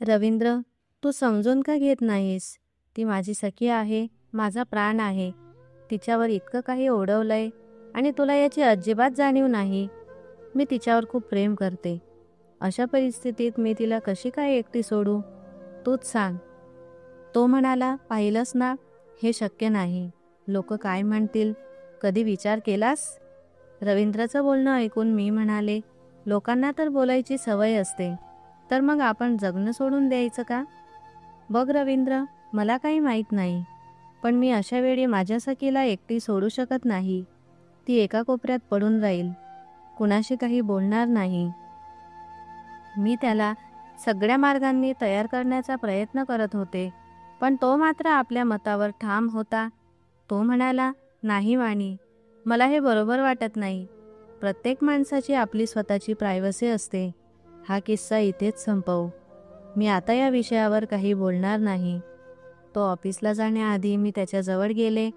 रवींद्र, तू समजून का घेत नाहीस? ती माझी सखी आहे, माझा प्राण आहे. तिच्यावर इतकं काही ओढवलंय आणि तुला याची अजिबात जाणीव नाही. मी तिच्यावर खूप प्रेम करते. अशा परिस्थितीत मी तिला कशी काय एकटी सोडू? तूच सांग. तो म्हणाला, पाहिलंस ना, हे शक्य नाही. लोक काय म्हणतील? कधी विचार केलास? रवींद्रचं बोलणं ऐकून मी म्हणाले, लोकांना तर बोलायची सवय असते, तर मग आपण जगणं सोडून द्यायचं का? बघ रवींद्र, मला काही माहीत नाही, पण मी अशा वेळी माझ्या सखीला एकटी सोडू शकत नाही. ती एका कोपऱ्यात पडून राहील, कुणाशी काही बोलणार नाही. मी त्याला सगळ्या मार्गांनी तयार करण्याचा प्रयत्न करत होते, पण तो मात्र आपल्या मतावर ठाम होता. तो म्हणाला, नाही वाणी, मला हे बरोबर वाटत नाही. प्रत्येक माणसाची आपली स्वतःची प्रायव्हसी असते. हा किस्सा इथेच संपवू. मी आता या विषयावर काही बोलणार नाही. तो ऑफिसला जाण्याआधी मी त्याच्याजवळ गेले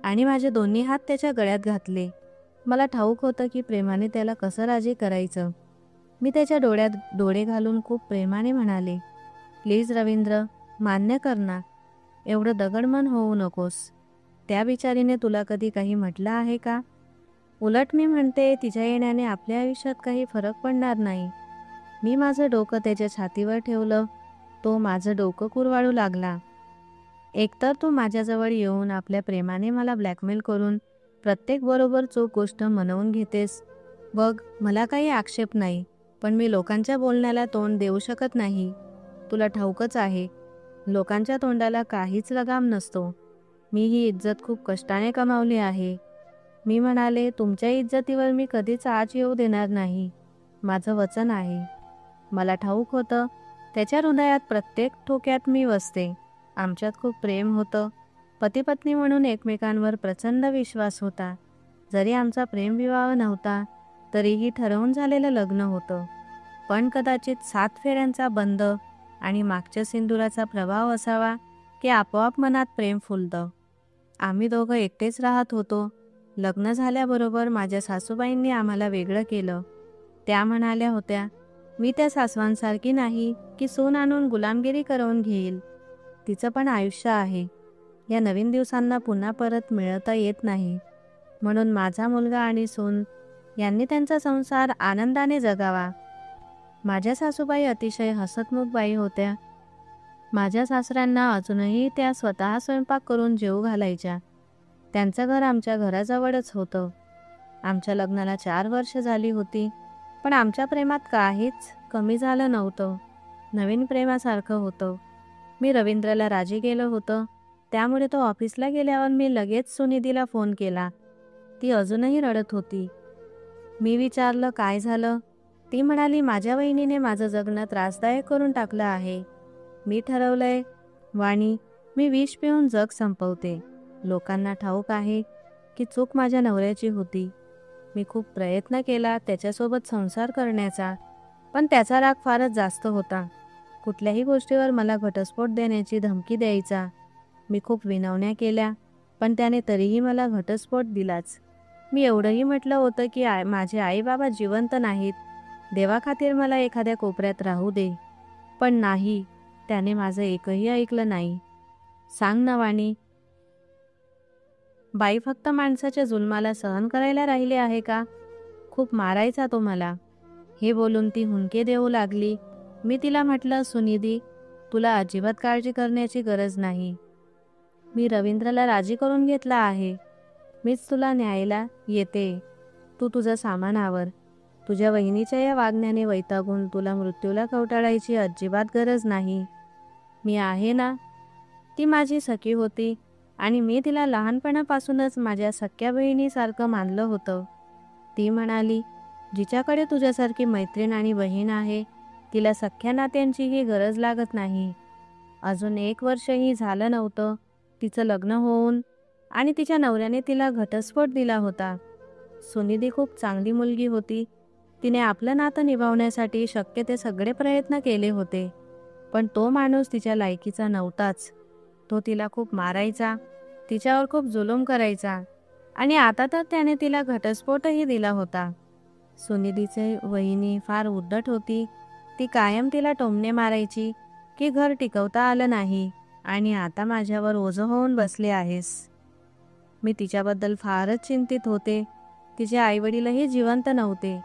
आणि माझे दोन्ही हात त्याच्या गळ्यात घातले. मला ठाऊक होतं की प्रेमाने त्याला कसं राजी करायचं. मी त्याच्या डोळ्यात डोळे घालून खूप प्रेमाने म्हणाले, प्लीज रवींद्र, मान्य कर ना. एवढं दगडमन होऊ नकोस. त्या बिचारीने तुला कधी काही म्हटलं आहे का? उलट मी म्हणते, तिच्या येण्याने आपल्या आयुष्यात काही फरक पडणार नाही. मी माझं डोकं त्याच्या छातीवर ठेवलं. तो माझं डोकं कुरवाळू लागला. एकतर तू माझ्याजवळ येऊन आपल्या प्रेमाने मला ब्लॅकमेल करून प्रत्येक बरोबर चूक गोष्ट मनवून घेतेस. बघ, मला काही आक्षेप नाही, पण मी लोकांच्या बोलण्याला तोंड देऊ शकत नाही. तुला ठाऊकच आहे, लोकांच्या तोंडाला काहीच लगाम नसतो. मी ही इज्जत खूप कष्टाने कमावली आहे. मी म्हणाले, तुमच्या इज्जतीवर मी कधीच आच येऊ देणार नाही. माझं वचन आहे. मला ठाऊक होतं, त्याच्या हृदयात प्रत्येक ठोक्यात मी वसते. आमच्यात खूप प्रेम होतं. पती-पत्नी म्हणून एकमेकांवर प्रचंड विश्वास होता. जरी आमचा प्रेमविवाह नव्हता, तरीही ठरवून झालेलं लग्न होतं. पण कदाचित 7 फेऱ्यांचा बंध आणि मागच्या सिंदुराचा प्रभाव असावा की आपोआप मनात प्रेम फुलतं. आम्ही दोघं एकटेच राहत होतो. लग्न झाल्याबरोबर माझ्या सासूबाईंनी आम्हाला वेगळं केलं. त्या म्हणाल्या होत्या, मी त्या सासवांसारखी नाही की सून आणून गुलामगिरी करवून घेईल. तिचं पण आयुष्य आहे. या नवीन दिवसांना पुन्हा परत मिळवता येत नाही. म्हणून माझा मुलगा आणि सून यांनी त्यांचा संसार आनंदाने जगावा. माझ्या सासूबाई अतिशय हसतमुख बाई होत्या. माझ्या सासऱ्यांना अजूनही त्या स्वतः स्वयंपाक करून जेवू घालायच्या. त्यांचं घर आमच्या घराजवळच होतं. आमच्या लग्नाला 4 वर्ष झाली होती, पण आमच्या प्रेमात काहीच कमी झालं नव्हतं. नवीन प्रेमासारखं होतं. मी रवींद्रला राजी केलं होतं, त्यामुळे तो ऑफिसला गेल्यावर मी लगेच सुनिधीला फोन केला. ती अजूनही रडत होती. मी विचारलं, काय झालं? ती म्हणाली, माझ्या वहिनीने माझं जगणं त्रासदायक करून टाकलं आहे. मी ठरवलंय, वाणी, मी विष पिऊन जग संपवते. लोकांना ठाऊक आहे की चूक माझ्या नवऱ्याची होती. मी खूप प्रयत्न केला त्याच्यासोबत संसार करण्याचा, पण त्याचा राग फारच जास्त होता. कुठल्याही गोष्टीवर मला घटस्फोट देण्याची धमकी द्यायचा. मी खूप विनवण्या केल्या, पण त्याने तरीही मला घटस्फोट दिलाच. मी एवढंही म्हटलं होतं की माझे आई-बाबा जिवंत नाहीत, देवाखातीर मला एखाद्या कोपऱ्यात राहू दे. पण नाही, त्याने माझं एकही ऐकलं नाही. सांग ना वाणी, बाई फक्त माणसाच्या जुलमाला सहन करायला राहिली आहे का? खूप मारायचा तो मला. हे बोलून ती हुंदके देऊ लागली. मी तिला म्हटलं, सुनिधी, तुला अजिबात काळजी करण्याची गरज नाही. मी रवींद्रला राजी करून घेतला आहे. मीच तुला न्यायला येते. तू तुझं सामान आवर. तुझ्या वहिनीच्या या वागण्याने वैतागून तुला मृत्यूला कवटाळायची अजिबात गरज नाही. मी आहे ना. ती माझी सखी होती आणि मी तिला लहानपणापासूनच माझ्या सख्या बहिणीसारखं मानलं होतं. ती म्हणाली, जिच्याकडे तुझ्यासारखी मैत्रीण आणि बहीण आहे, तिला सख्या नात्यांचीही गरज लागत नाही. अजून 1 वर्षही झालं नव्हतं तिचं लग्न होऊन आणि तिच्या नवऱ्याने तिला घटस्फोट दिला होता. सुनिधी खूप चांगली मुलगी होती. तिने आपलं नातं निभावण्यासाठी शक्य ते सगळे प्रयत्न केले होते, पण तो माणूस तिच्या लायकीचा नव्हताच. तो तिला खूप मारायचा, तिच्यावर खूप जुलूम करायचा आणि आता तर त्याने तिला घटस्फोटही दिला होता. सुनिधीची वहिनी फार उद्धट होती. ती कायम तिला टोमणे मारायची की घर टिकवता आलं नाही आणि आता माझ्यावर ओझं होऊन बसले आहेस. मी तिच्याबद्दल फारच चिंतित होते. तिचे आईवडीलही जिवंत नव्हते.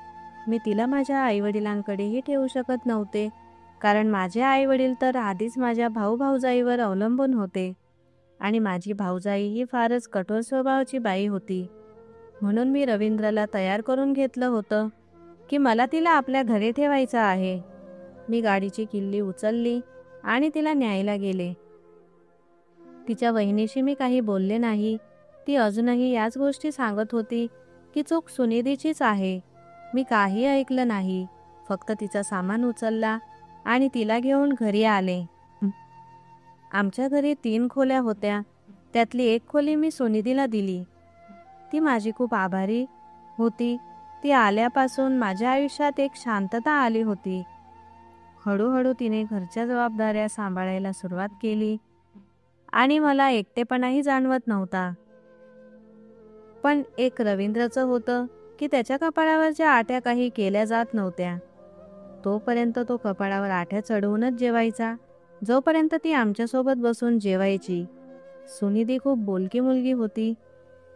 मी तिला माझ्या आईवडिलांकडेही ठेवू शकत नव्हते, कारण माझे आईवडील तर आधीच माझ्या भाऊ-भाऊजाईवर अवलंबून होते आणि माझी भाऊजाई ही फारच कठोर स्वभावाची बाई होती. म्हणून मी रवींद्रला तयार करून घेतलं होतं की मला तिला आपल्या घरी ठेवायचं आहे. मी गाडीची किल्ली उचलली आणि तिला न्यायला गेले. तिच्या वहिनीशी मी काही बोलले नाही. ती अजूनही याच गोष्टी सांगत होती की चूक सुनिधीचीच आहे. मी काही ऐकलं नाही. फक्त तिचा सामान उचलला आणि तिला घेऊन घरी आले. आमच्या घरी 3 खोल्या होत्या. त्यातली एक खोली मी सुनिधीला दिली. ती माझी खूप आभारी होती. ती आल्यापासून माझ्या आयुष्यात एक शांतता आली होती. हळूहळू तिने घरच्या जबाबदाऱ्या सांभाळायला सुरुवात केली आणि मला एकटेपणाही जाणवत नव्हता. पण एक रवींद्रचं होतं की त्याच्या कपाळावरच्या आठ्या काही केल्या जात नव्हत्या. तोपर्यंत तो कपाळावर आठ्या चढवूनच जेवायचा, जोपर्यंत ती आमच्यासोबत बसून जेवायची. सुनिधी खूप बोलकी मुलगी होती.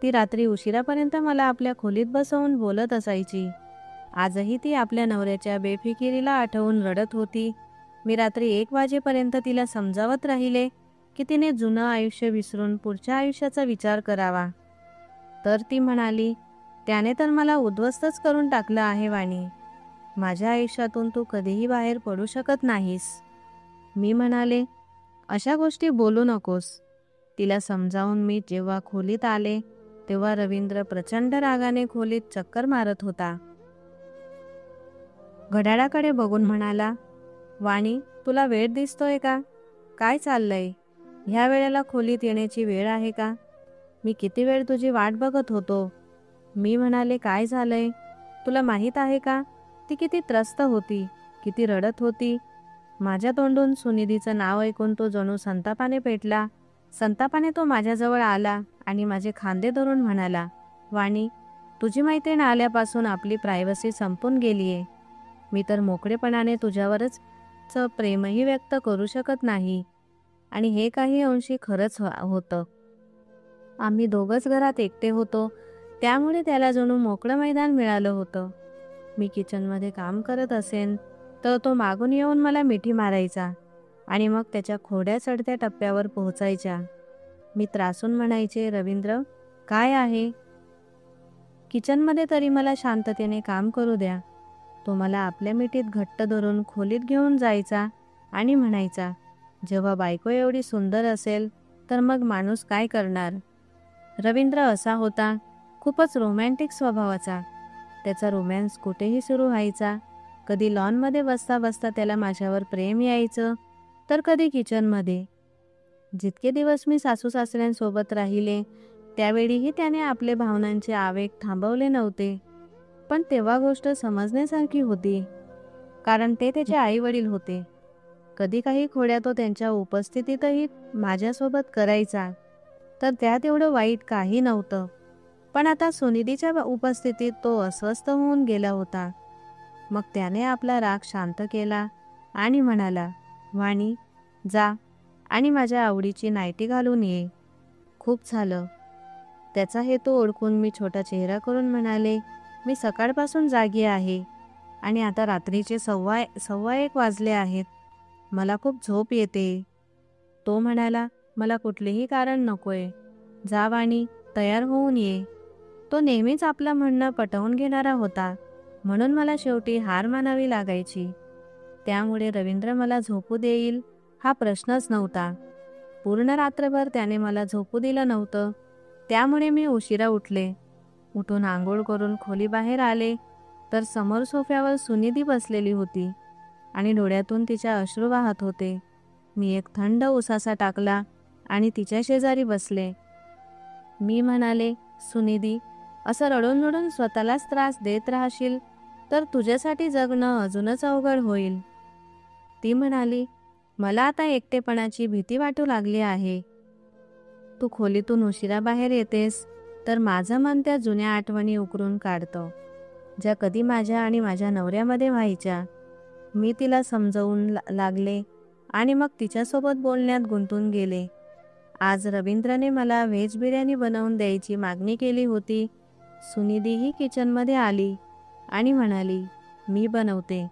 ती रात्री उशिरापर्यंत मला आपल्या खोलीत बसवून बोलत असायची. आजही ती आपल्या नवऱ्याच्या बेफिकिरीला आठवून रडत होती. मी रात्री 1 वाजेपर्यंत तिला समजावत राहिले की तिने जुनं आयुष्य विसरून पुढच्या आयुष्याचा विचार करावा. तर ती म्हणाली, त्याने तर मला उद्ध्वस्तच करून टाकलं आहे वाणी. माझ्या आयुष्यातून तू कधीही बाहेर पडू शकत नाहीस. मी म्हणाले, अशा गोष्टी बोलू नकोस. तिला समजावून मी जेव्हा खोलीत आले तेव्हा रवींद्र प्रचंड रागाने खोलीत चक्कर मारत होता. घड्याळाकडे बघून म्हणाला, वाणी, तुला वेळ दिसतोय का? काय चाललंय? ह्या वेळेला खोलीत येण्याची वेळ आहे का? मी किती वेळ तुझी वाट बघत होतो. मी म्हणाले, काय झालंय? तुला माहीत आहे का? ती किती त्रस्त होती, किती रडत होती. माझ्या तोंडून सुनिधीचं नाव ऐकून तो जणू संतापाने पेटला. संतापाने तो माझ्याजवळ आला आणि माझे खांदे धरून म्हणाला, वाणी, तुझी मैत्रीण आल्यापासून आपली प्रायव्हसी संपून गेलीये. मी तर मोकळेपणाने तुझ्यावरच प्रेमही व्यक्त करू शकत नाही. आणि हे काही अंशी खरंच होतं. आम्ही दोघंच घरात एकटे होतो, त्यामुळे त्याला जणू मोकळं मैदान मिळालं होतं. मी किचनमध्ये काम करत असेन तर तो मागून येऊन मला मिठी मारायचा आणि मग त्याच्या खोड्या चढत्या टप्प्यावर पोहोचायच्या. मी त्रासून म्हणायचे, रवींद्र, काय आहे? किचनमध्ये तरी मला शांततेने काम करू द्या. तो मला आपल्या मिठीत घट्ट धरून खोलीत घेऊन जायचा आणि म्हणायचा, जेव्हा बायको एवढी सुंदर असेल तर मग माणूस काय करणार? रवींद्र असा होता, खूपच रोमॅन्टिक स्वभावाचा. त्याचा रोमॅन्स कुठेही सुरू व्हायचा. कधी लॉनमध्ये बसता बसता त्याला माझ्यावर प्रेम यायचं, तर कधी किचनमध्ये. जितके दिवस मी सासू सासऱ्यांसोबत राहिले त्यावेळीही त्याने आपले भावनांचे आवेग थांबवले नव्हते. पण तेव्हा गोष्ट समजण्यासारखी होती, कारण ते त्याचे आईवडील होते. कधी काही खोड्या तो त्यांच्या उपस्थितीतही माझ्यासोबत करायचा, तर त्यात एवढं वाईट काही नव्हतं. पण आता सुनिधीच्या उपस्थितीत तो अस्वस्थ होऊन गेला होता. मग त्याने आपला राग शांत केला आणि म्हणाला, वाणी, जा आणि माझ्या आवडीची नायटी घालून ये. खूप झालं. त्याचा हेतू ओळखून मी छोटा चेहरा करून म्हणाले, मी सकाळपासून जागी आहे आणि आता रात्रीचे 1:15 वाजले आहेत. मला खूप झोप येते. तो म्हणाला, मला कुठलेही कारण नकोय. जा वाणी, तयार होऊन ये. तो नेहमीच आपलं म्हणणं पटवून घेणारा होता, म्हणून मला शेवटी हार मानावी लागायची. त्यामुळे रवींद्र मला झोपू देईल हा प्रश्नच नव्हता. पूर्ण रात्रभर त्याने मला झोपू दिलं नव्हतं. त्यामुळे मी उशिरा उठले. उठून आंघोळ करून खोलीबाहेर आले तर समोर सोफ्यावर सुनिधी बसलेली होती आणि डोळ्यातून तिच्या अश्रू वाहत होते. मी एक थंड उसासा टाकला आणि तिच्या शेजारी बसले. मी म्हणाले, सुनिधी, असं रडून रडून स्वतःलाच त्रास देत राहशील तर तुझ्यासाठी जगणं अजूनच अवघड होईल. ती म्हणाली, मला आता एकटेपणाची भीती वाटू लागली आहे. तू खोलीतून उशिरा बाहेर येतेस तर माझं मन त्या जुन्या आठवणी उकरून काढतं, ज्या कधी माझ्या आणि माझ्या नवऱ्यामध्ये व्हायच्या. मी तिला समजवून लागले, आणि मग तिच्यासोबत बोलण्यात गुंतून गेले. आज रवींद्रने मला व्हेज बिर्याणी बनवून द्यायची मागणी केली होती. सुनिधीही किचनमध्ये आली आणि म्हणाली, मी बनवते.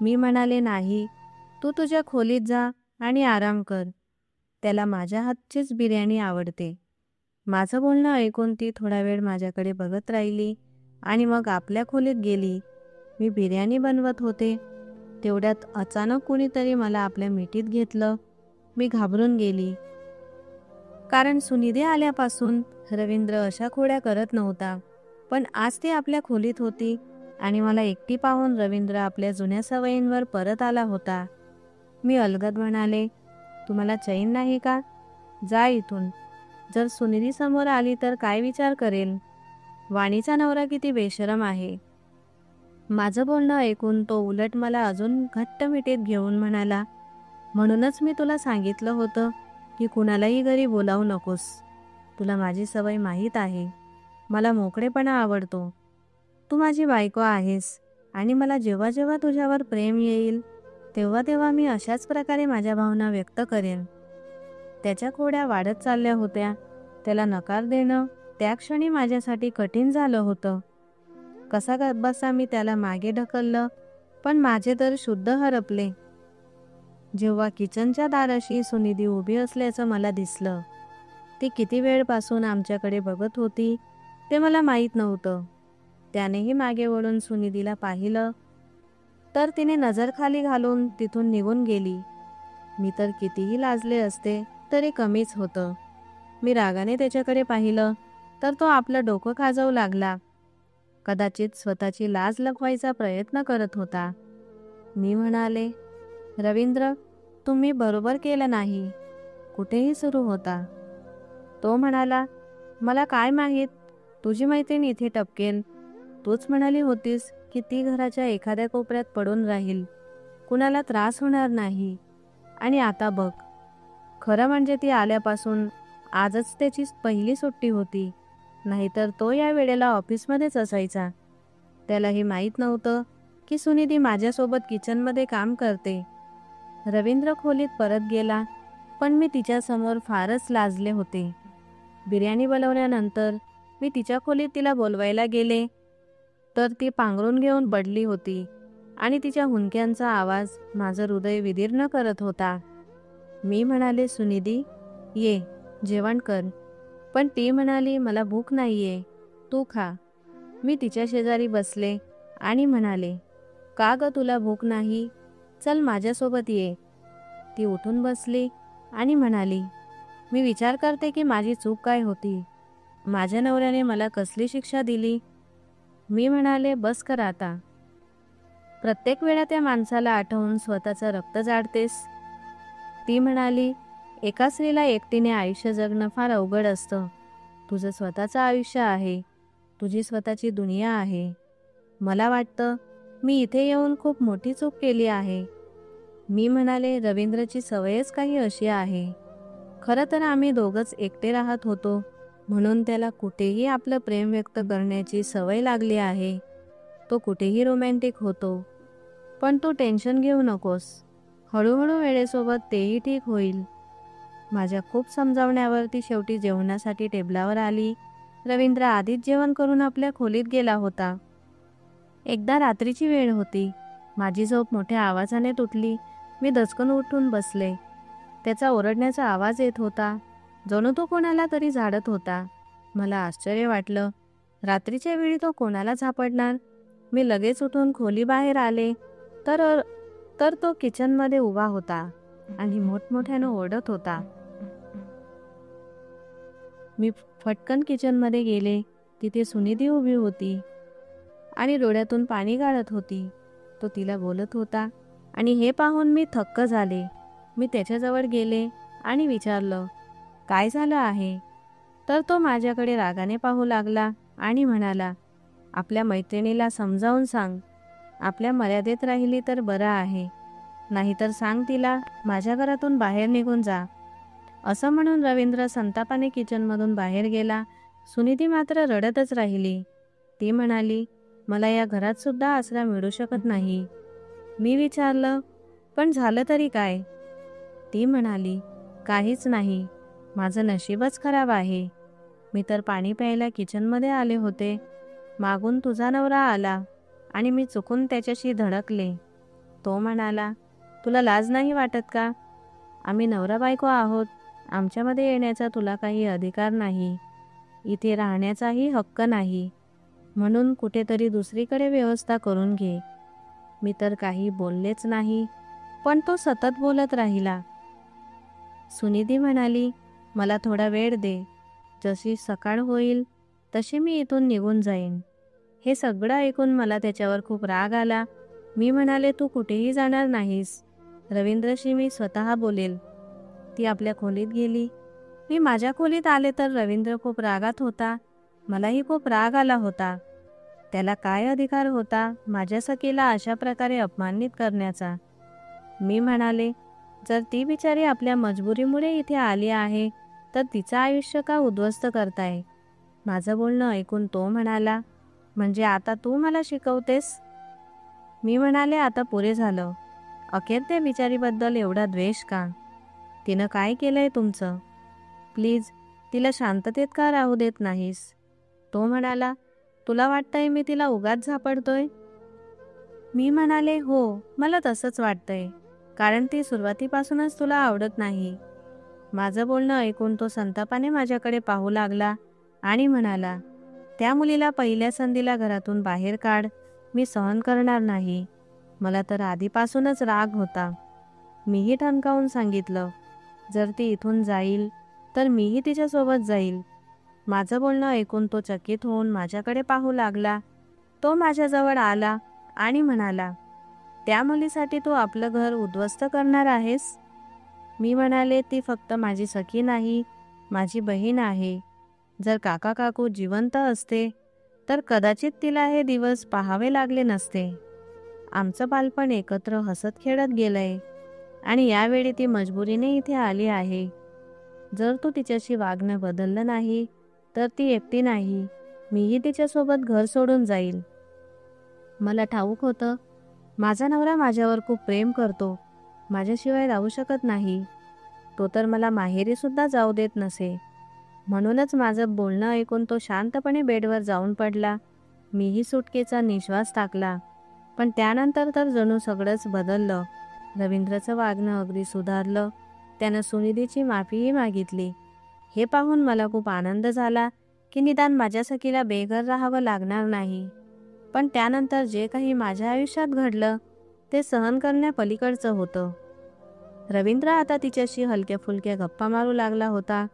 मी म्हणाले, नाही, तू तुझ्या खोलीत जा आणि आराम कर. त्याला माझ्या हातचीच बिर्याणी आवडते. माझं बोलणं ऐकून ती थोडा वेळ माझ्याकडे बघत राहिली आणि मग आपल्या खोलीत गेली. मी बिर्याणी बनवत होते. तेवढ्यात अचानक कुणीतरी मला आपल्या मिठीत घेतलं. मी घाबरून गेली, कारण सुनिधी आल्यापासून रवींद्र अशा खोड्या करत नव्हता. पण आज ती आपल्या खोलीत होती आणि मला एकटी पाहून रवींद्र आपल्या जुन्या सवयींवर परत आला होता. मी अलगद म्हणाले, तुम्हाला चैन नाही का? जा इथून. जर सुनिधी समोर आली तर काय विचार करेल? वाणीचा नवरा किती बेशरम आहे. माझं बोलणं ऐकून तो उलट मला अजून घट्ट मिठीत घेऊन म्हणाला, म्हणूनच मी तुला सांगितलं होतं की कुणालाही घरी बोलावू नकोस. तुला माझी सवय माहीत आहे. मला मोकळेपणा आवडतो. तू माझी बायको आहेस आणि मला जेव्हा जेव्हा तुझ्यावर प्रेम येईल तेव्हा तेव्हा मी अशाच प्रकारे माझ्या भावना व्यक्त करेन. त्याच्या खोड्या वाढत चालल्या होत्या. त्याला नकार देणं त्या क्षणी माझ्यासाठी कठीण झालं होतं. कसा बसा मी त्याला मागे ढकललं, पण माझे तर शुद्ध हरपले. जेव्हा किचनच्या दाराशी सुनिधी उभी असल्याचं मला दिसलं, ती किती वेळपासून आमच्याकडे बघत होती ते मला माहीत नव्हतं. त्यानेही मागे वळून सुनिधीला पाहिलं, तर तिने नजर खाली घालून तिथून निघून गेली. मी तर कितीही लाजले असते तरी कमीच होतं. मी रागाने त्याच्याकडे पाहिलं तर तो आपलं डोकं खाजवू लागला. कदाचित स्वतःची लाज लपवायचा प्रयत्न करत होता. मी म्हणाले, रवींद्र, तुम्ही बरोबर केलं नाही. कुठेही सुरू होता. तो म्हणाला, मला काय माहीत, तुझी मैत्रीण इथे टपकेल. तूच म्हणाली होतीस की ती घराच्या एखाद्या कोपऱ्यात पडून राहील, कुणाला त्रास होणार नाही. आणि आता बघ. खरं म्हणजे ती आल्यापासून आजच त्याची पहिली सुट्टी होती. नाहीतर तो या वेळेला ऑफिसमध्येच असायचा. त्यालाही माहीत नव्हतं की सुनिधी माझ्यासोबत किचनमध्ये काम करते. रवींद्र खोलीत परत गेला, पण मी तिच्यासमोर फारच लाजले होते. बिर्याणी बनवल्यानंतर मी तिच्या खोलीत तिला बोलवायला गेले, तर ती पांघरून घेऊन पडली होती आणि तिच्या हुंदक्यांचा आवाज माझं हृदय विदीर्ण करत होता. मी म्हणाले, सुनिधी, ये, जेवण कर. पण ती म्हणाली, मला भूक नाहीये, तू खा. मी तिच्या शेजारी बसले आणि म्हणाले, का ग तुला भूक नाही? चल माझ्यासोबत ये. ती उठून बसली आणि म्हणाली, मी विचार करते की माझी चूक काय होती. माझ्या नवऱ्याने मला कसली शिक्षा दिली? मी म्हणाले, बस कर आता. प्रत्येक वेळा त्या माणसाला आठवून स्वतःचं रक्त जाळतेस. ती म्हणाली, एका स्त्रीला एकटीने आयुष्य जगणं फार अवघड असतं. तुझं स्वतःचं आयुष्य आहे, तुझी स्वतःची दुनिया आहे. मला वाटतं मी इथे येऊन खूप मोठी चूक केली आहे. मी म्हणाले, रवींद्रची सवयच काही अशी आहे. खरं तर आम्ही दोघंच एकटे राहत होतो, म्हणून त्याला कुठेही आपलं प्रेम व्यक्त करण्याची सवय लागली आहे. तो कुठेही रोमॅन्टिक होतो. पण तू टेन्शन घेऊ नकोस. हळूहळू वेळेसोबत तेही ठीक होईल. माझ्या खूप समजावण्यावर ती शेवटी जेवणासाठी टेबलावर आली. रवींद्र आधीच जेवण करून आपल्या खोलीत गेला होता. एकदा रात्रीची वेळ होती. माझी झोप मोठ्या आवाजाने तुटली. मी दचकन उठून बसले. त्याचा ओरडण्याचा आवाज येत होता, जणू तो कोणाला तरी झाडत होता. मला आश्चर्य वाटलं. रात्रीच्या वेळी तो कोणाला झापडणार? मी लगेच उठून खोलीबाहेर आले, तर तो किचनमध्ये उभा होता आणि मोठमोठ्यानं ओरडत होता. मी फटकन किचनमध्ये गेले. तिथे सुनिधी उभी होती आणि डोळ्यातून पाणी गाळत होती. तो तिला बोलत होता आणि हे पाहून मी थक्क झाले. मी त्याच्याजवळ गेले आणि विचारलं, काय झालं आहे? तर तो माझ्याकडे रागाने पाहू लागला आणि म्हणाला, आपल्या मैत्रिणीला समजावून सांग. आपल्या मर्यादेत राहिली तर बरं आहे, नाहीतर सांग तिला माझ्या घरातून बाहेर निघून जा. असं म्हणून रवींद्र संतापाने किचनमधून बाहेर गेला. सुनिधी मात्र रडतच राहिली. ती म्हणाली, मला या घरात सुद्धा आसरा मिळू शकत नाही. मी विचारलं, पण झालं तरी काय? ती म्हणाली, काहीच नाही, माझं नशीबच खराब आहे. मी तर पाणी प्यायला किचनमध्ये आले होते. मागून तुझा नवरा आला आणि मी चुकून त्याच्याशी धडकले. तो म्हणाला, तुला लाज नाही वाटत का? आम्ही नवरा बायको आहोत. आमच्यामध्ये येण्याचा तुला काही अधिकार नाही. इथे राहण्याचाही हक्क नाही. म्हणून कुठेतरी दुसरीकडे व्यवस्था करून घे. मी तर काही बोललेच नाही, पण तो सतत बोलत राहिला. सुनिधी म्हणाली, मला थोडा वेळ दे. जशी सकाळ होईल तशी मी इथून निघून जाईन. हे सगळं ऐकून मला त्याच्यावर खूप राग आला. मी म्हणाले, तू कुठेही जाणार नाहीस. रवींद्रशी मी स्वतः बोलेल. ती आपल्या खोलीत गेली. मी माझ्या खोलीत आले तर रवींद्र खूप रागात होता. मलाही खूप राग आला होता. त्याला काय अधिकार होता माझ्या सखीला अशा प्रकारे अपमानित करण्याचा? मी म्हणाले, जर ती बिचारी आपल्या मजबुरीमुळे इथे आली आहे तर तिचं आयुष्य का उद्ध्वस्त करताय? माझं बोलणं ऐकून तो म्हणाला, म्हणजे आता तू मला शिकवतेस? मी म्हणाले, आता पुरे झालं. अखेर त्या बिचारीबद्दल एवढा द्वेष का? तिनं काय केलंय तुमचं? प्लीज तिला शांततेत का राहू देत नाहीस? तो म्हणाला, तुला वाटतंय मी तिला उगाच झापडतोय? मी म्हणाले, हो, मला तसंच वाटतंय, कारण ती सुरुवातीपासूनच तुला आवडत नाही. माझं बोलणं ऐकून तो संतापाने माझ्याकडे पाहू लागला आणि म्हणाला, त्या मुलीला पहिल्या संधीला घरातून बाहेर काढ. मी सहन करणार नाही. मला तर आधीपासूनच राग होता. मीही ठणकावून सांगितलं, जर ती इथून जाईल तर मीही तिच्यासोबत जाईल. माझं बोलणं ऐकून तो चकित होऊन माझ्याकडे पाहू लागला. तो माझ्याजवळ आला आणि म्हणाला, त्या मुलीसाठी तू आपलं घर उद्ध्वस्त करणार आहेस? मी म्हणाले, ती फक्त माझी सखी नाही, माझी बहीण आहे. जर काका काकू जिवंत असते तर कदाचित तिला हे दिवस पाहावे लागले नसते. आमचं बालपण एकत्र हसत खेळत गेलंय आणि यावेळी ती मजबुरीने इथे आली आहे. जर तू तिच्याशी वागणं बदललं नाही तर ती एकटी नाही. मीही तिच्यासोबत घर सोडून जाईल. मला ठाऊक होतं, माझा नवरा माझ्यावर खूप प्रेम करतो. माझ्याशिवाय राहू शकत नाही. तो तर मला माहेरीसुद्धा जाऊ देत नसे. म्हणूनच माझं बोलणं ऐकून तो शांतपणे बेडवर जाऊन पडला. मीही सुटकेचा निश्वास टाकला. पण त्यानंतर तर जणू सगळंच बदललं. रवींद्रचं वागणं अगदी सुधारलं. त्यानं सुनिधीची माफीही मागितली. हे पाहून मला खूप आनंद झाला की निदान माझ्या सखीला बेघर राहावं लागणार नाही. पण त्यानंतर जे काही माझ्या आयुष्यात घडलं ते सहन करण्यापलीकडचं होतं. रवींद्र आता तिच्याशी हलक्या फुलक्या गप्पा मारू लागला होता.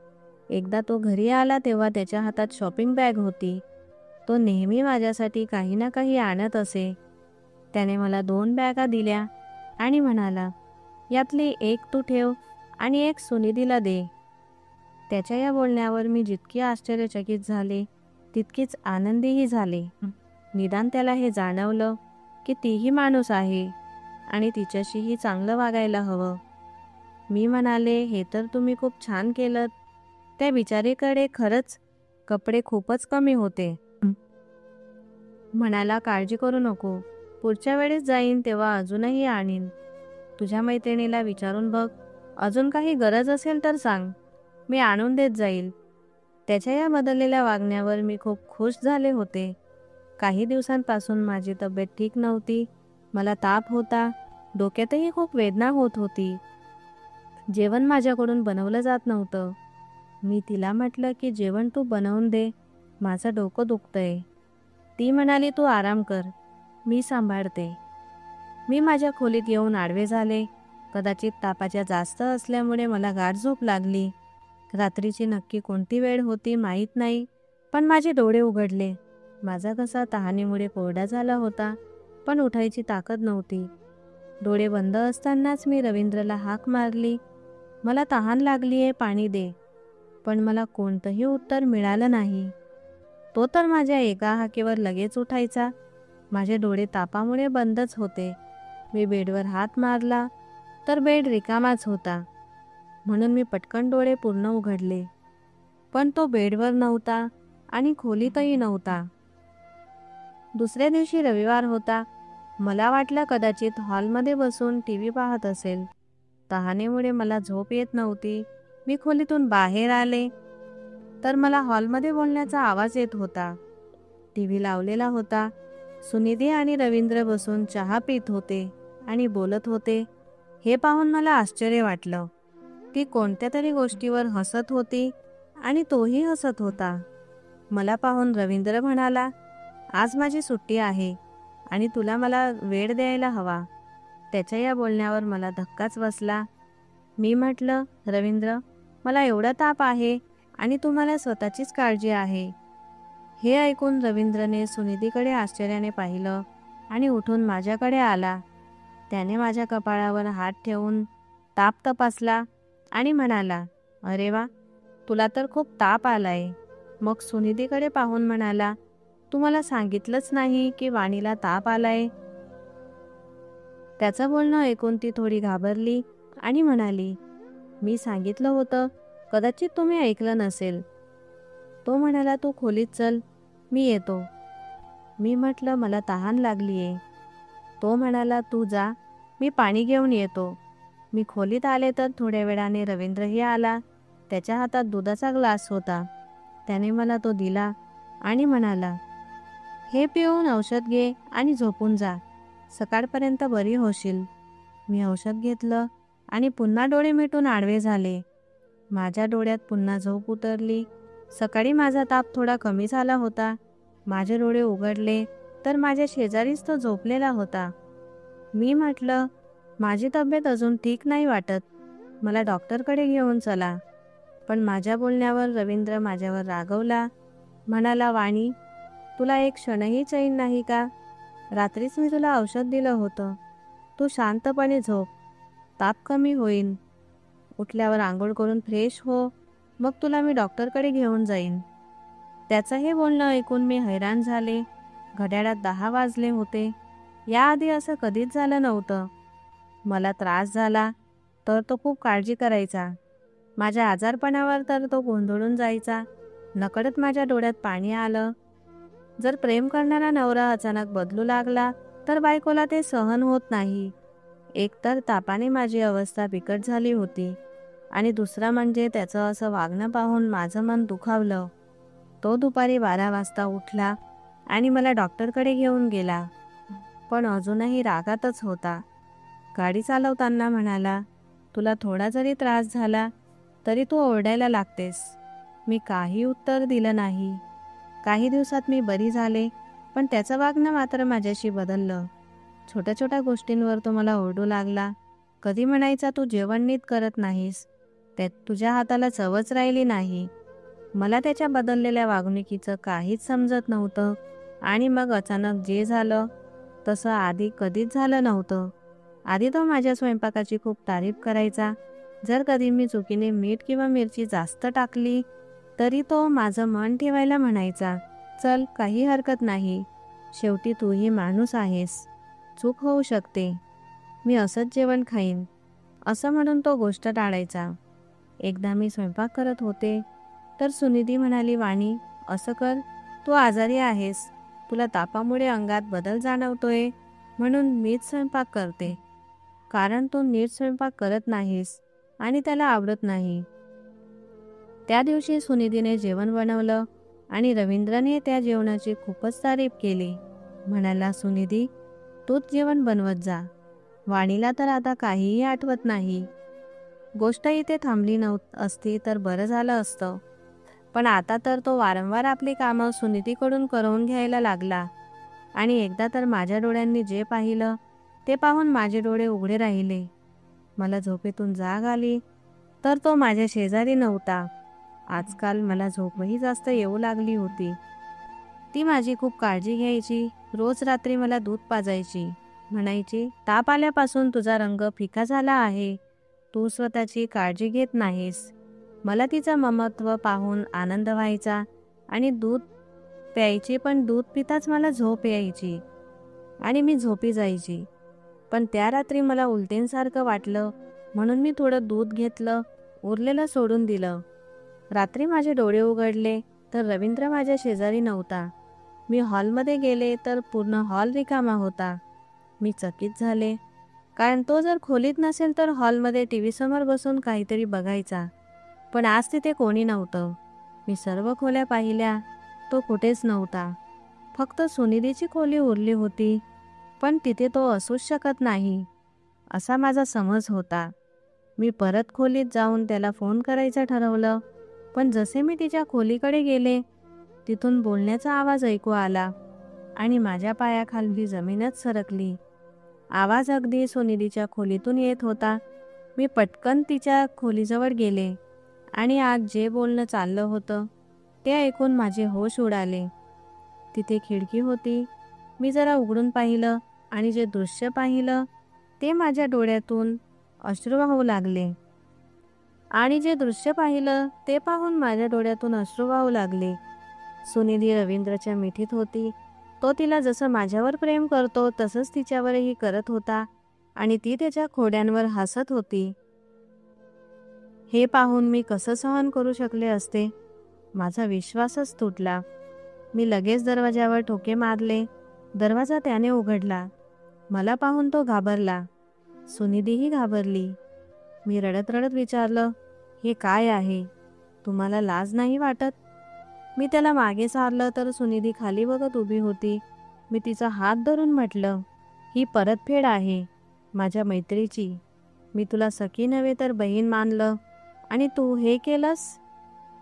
एकदा तो घरी आला तेव्हा त्याच्या हातात शॉपिंग बॅग होती. तो नेहमी माझ्यासाठी काही ना काही आणत असे. त्याने मला 2 बॅगा दिल्या आणि म्हणाला, यातली एक तू ठेव आणि एक सुनिधीला दे. त्याच्या या बोलण्यावर मी जितकी आश्चर्यचकित झाले तितकीच आनंदीही झाले. निदान त्याला हे जाणवलं की तीही माणूस आहे आणि तिच्याशीही चांगलं वागायला हवं. मी म्हणाले, हे तर तुम्ही खूप छान केलं. त्या बिचारीकडे खरंच कपडे खूपच कमी होते. म्हणाला, काळजी करू नको, पुढच्या वेळेस जाईन तेव्हा अजूनही आणीन. तुझ्या मैत्रिणीला विचारून बघ, अजून काही गरज असेल तर सांग, मी आणून देत जाईल. त्याच्या या बदललेल्या वागण्यावर मी खूप खुश झाले होते. काही दिवसांपासून माझी तब्येत ठीक नव्हती. मला ताप होता. डोक्यातही खूप वेदना होत होती. जेवण माझ्याकडून बनवलं जात नव्हतं. मी तिला म्हटलं की जेवण तू बनवून दे, माझं डोकं दुखतंय. ती म्हणाली, तू आराम कर, मी सांभाळते. मी माझ्या खोलीत येऊन आडवे झाले. कदाचित तापाच्या जास्त असल्यामुळे मला गाढ झोप लागली. रात्रीची नक्की कोणती वेळ होती माहीत नाही, पण माझे डोळे उघडले. माझा घसा तहानेमुळे कोरडा झाला होता, पण उठायची ताकद नव्हती. डोळे बंद असतानाच मी रवींद्रला हाक मारली, मला तहान लागलीये, पाणी दे. पण मला कोणतंही उत्तर मिळालं नाही. तो तर माझ्या एका हाकेवर लगेच उठायचा. माझे डोळे तापामुळे बंदच होते. मी बेडवर हात मारला तर बेड रिकामाच होता. म्हणून मी पटकन डोळे पूर्ण उघडले. पण तो बेडवर नव्हता आणि खोलीतही नव्हता. दुसऱ्या दिवशी रविवार होता. मला वाटलं कदाचित हॉलमध्ये बसून टी व्ही पाहत असेल. तहानेमुळे मला झोप येत नव्हती. मी खोलीतून बाहेर आले तर मला हॉलमध्ये बोलण्याचा आवाज येत होता. टीव्ही लावलेला होता. सुनिधी आणि रवींद्र बसून चहा पित होते आणि बोलत होते. हे पाहून मला आश्चर्य वाटलं. ती कोणत्या तरी गोष्टीवर हसत होती आणि तोही हसत होता. मला पाहून रवींद्र म्हणाला, आज माझी सुट्टी आहे आणि तुला मला वेळ द्यायला हवा. त्याच्या या बोलण्यावर मला धक्काच बसला. मी म्हटलं, रवींद्र, मला एवढा ताप आहे आणि तुम्हाला स्वतःचीच काळजी आहे. हे ऐकून रवींद्रने सुनिधीकडे आश्चर्याने पाहिलं आणि उठून माझ्याकडे आला. त्याने माझ्या कपाळावर हात ठेवून ताप तपासला आणि म्हणाला, अरे वा, तुला तर खूप ताप आलाय. मग सुनिधीकडे पाहून म्हणाला, तू मला सांगितलंच नाही की वाणीला ताप आलाय. त्याचं बोलणं ऐकून ती थोडी घाबरली आणि म्हणाली, मी सांगितलं होतं, कदाचित तुम्ही ऐकलं नसेल. तो म्हणाला, तू खोलीत चल, मी येतो. मी म्हटलं, मला तहान लागलीये. तो म्हणाला, तू जा, मी पाणी घेऊन येतो. मी खोलीत आले तर थोड्या वेळाने रवींद्रही आला. त्याच्या हातात दुधाचा ग्लास होता. त्याने मला तो दिला आणि म्हणाला, हे पिऊन औषध घे आणि झोपून जा. सकाळपर्यंत बरी होशील. मी औषध घेतलं आणि पुन्हा डोळे मिटून आडवे झाले. माझ्या डोळ्यात पुन्हा झोप उतरली. सकाळी माझा ताप थोडा कमी झाला होता. माझे डोळे उघडले तर माझ्या शेजारीच तो झोपलेला होता. मी म्हटलं, माझी तब्येत अजून ठीक नाही वाटत, मला डॉक्टरकडे घेऊन चला. पण माझ्या बोलण्यावर रवींद्र माझ्यावर रागवला. म्हणाला, वाणी, तुला एक क्षणही चैन नाही का? रात्रीच मी तुला औषध दिलं होतं. तू शांतपणे झोप, ताप कमी होईल. उठल्यावर आंघोळ करून फ्रेश हो, मग तुला मी डॉक्टरकडे घेऊन जाईन. त्याचं हे बोलणं ऐकून मी हैराण झाले. घड्याळात 10 वाजले होते. याआधी असं कधीच झालं नव्हतं. मला त्रास झाला तर तो खूप काळजी करायचा. माझ्या आजारपणावर तर तो गोंधळून जायचा. नकळत माझ्या डोळ्यात पाणी आलं. जर प्रेम करणारा नवरा अचानक बदलू लागला तर बायकोला ते सहन होत नाही. एकतर तापाने माझी अवस्था बिकट झाली होती आणि दुसरा म्हणजे त्याचं असं वागणं पाहून माझं मन दुखावलं. तो दुपारी 12 वाजता उठला आणि मला डॉक्टरकडे घेऊन गेला, पण अजूनही रागातच होता. गाडी चालवताना म्हणाला, तुला थोडा जरी त्रास झाला तरी तू ओरडायला लागतेस. मी काही उत्तर दिलं नाही. काही दिवसात मी बरी झाले, पण त्याचं वागणं मात्र माझ्याशी बदललं. छोट्या छोट्या गोष्टींवर तो मला ओरडू लागला. कधी म्हणायचा, तू जेवण नीट करत नाहीस, त्यात तुझ्या हाताला चवच राहिली नाही. मला त्याच्या बदललेल्या वागणुकीचं काहीच समजत नव्हतं. आणि मग अचानक जे झालं तसं आधी कधीच झालं नव्हतं. आधी तो माझ्या स्वयंपाकाची खूप तारीफ करायचा. जर कधी मी चुकीने मीठ किंवा मिरची जास्त टाकली तरी तो माझं मन ठेवायला म्हणायचा, चल, काही हरकत नाही, शेवटी तूही माणूस आहेस, चूक होऊ शकते, मी असंच जेवण खाईन, असं म्हणून तो गोष्ट टाळायचा. एकदा मी स्वयंपाक करत होते तर सुनिधी म्हणाली, वाणी, असं कर, तू आजारी आहेस, तुला तापामुळे अंगात बदल जाणवतोय, म्हणून मीच स्वयंपाक करते, कारण तू नीट स्वयंपाक करत नाहीस आणि त्याला आवडत नाही. त्या दिवशी सुनिधीने जेवण बनवलं आणि रवींद्रने त्या जेवणाची खूपच तारीफ केली. म्हणाला, सुनिधी, तूच जेवण बनवत जा, वाणीला तर आता काहीही आठवत नाही. गोष्ट इथे थांबली असती तर बरं झालं असतं, पण आता तर तो वारंवार आपली कामं सुनिधीकडून करवून घ्यायला लागला. आणि एकदा तर माझ्या डोळ्यांनी जे पाहिलं ते पाहून माझे डोळे उघडे राहिले. मला झोपेतून जाग आली तर तो माझ्या शेजारी नव्हता. आजकाल मला झोपही जास्त येऊ लागली होती. ती माझी खूप काळजी घ्यायची. रोज रात्री मला दूध पाजायची. म्हणायची, ताप आल्यापासून तुझा रंग फिका झाला आहे, तू स्वतःची काळजी घेत नाहीस. मला तिचं ममत्व पाहून आनंद व्हायचा आणि दूध प्यायची, पण दूध पिताच मला झोप यायची आणि मी झोपी जायची. पण त्या रात्री मला उलटीसारखं वाटलं म्हणून मी थोडं दूध घेतलं, उरलेलं सोडून दिलं. रात्री माझे डोळे उघडले तर रवींद्र माझ्या शेजारी नव्हता. मी हॉलमध्ये गेले तर पूर्ण हॉल रिकामा होता. मी चकित झाले. कारण तो जर खोलीत नसेल तर हॉलमध्ये टी व्ही समोर बसून काहीतरी बघायचा. पण आज तिथे कोणी नव्हतं. मी सर्व खोल्या पाहिल्या, तो कुठेच नव्हता. फक्त सुनिधीची खोली उरली होती, पण तिथे तो असूच शकत नाही असा माझा समज होता. मी परत खोलीत जाऊन त्याला फोन करायचं ठरवलं, पण जसे मी तिच्या खोलीकडे गेले, तिथून बोलण्याचा आवाज ऐकू आला आणि माझ्या पायाखाली जमीनच सरकली. आवाज अगदी सुनिधीच्या खोलीतून येत होता. मी पटकन तिच्या खोलीजवळ गेले आणि आज जे बोलणं चाललं होतं ते ऐकून माझे होश उडाले. तिथे खिडकी होती. मी जरा उघडून पाहिलं आणि जे दृश्य पाहिलं ते माझ्या डोळ्यातून अश्रू वाहू लागले. सुनिधी रवींद्रच्या मिठीत होती. तो तिला जसं माझ्यावर प्रेम करतो तसंच तिच्यावरही करत होता आणि ती त्याच्या खोड्यांवर हसत होती. हे पाहून मी कसं सहन करू शकले असते? माझा विश्वासच तुटला. मी लगेच दरवाजावर ठोके मारले. दरवाजा त्याने उघडला. मला पाहून तो घाबरला. सुनिधीही घाबरली. मी रडत रडत विचारलं, हे काय आहे? तुम्हाला लाज नाही वाटत? मी त्याला मागे सारलं तर सुनिधी खाली बघत उभी होती. मी तिचा हात धरून म्हटलं, ही परतफेड आहे माझ्या मैत्रीची. मी तुला सखी नव्हे तर बहीण मानलं आणि तू हे केलंस?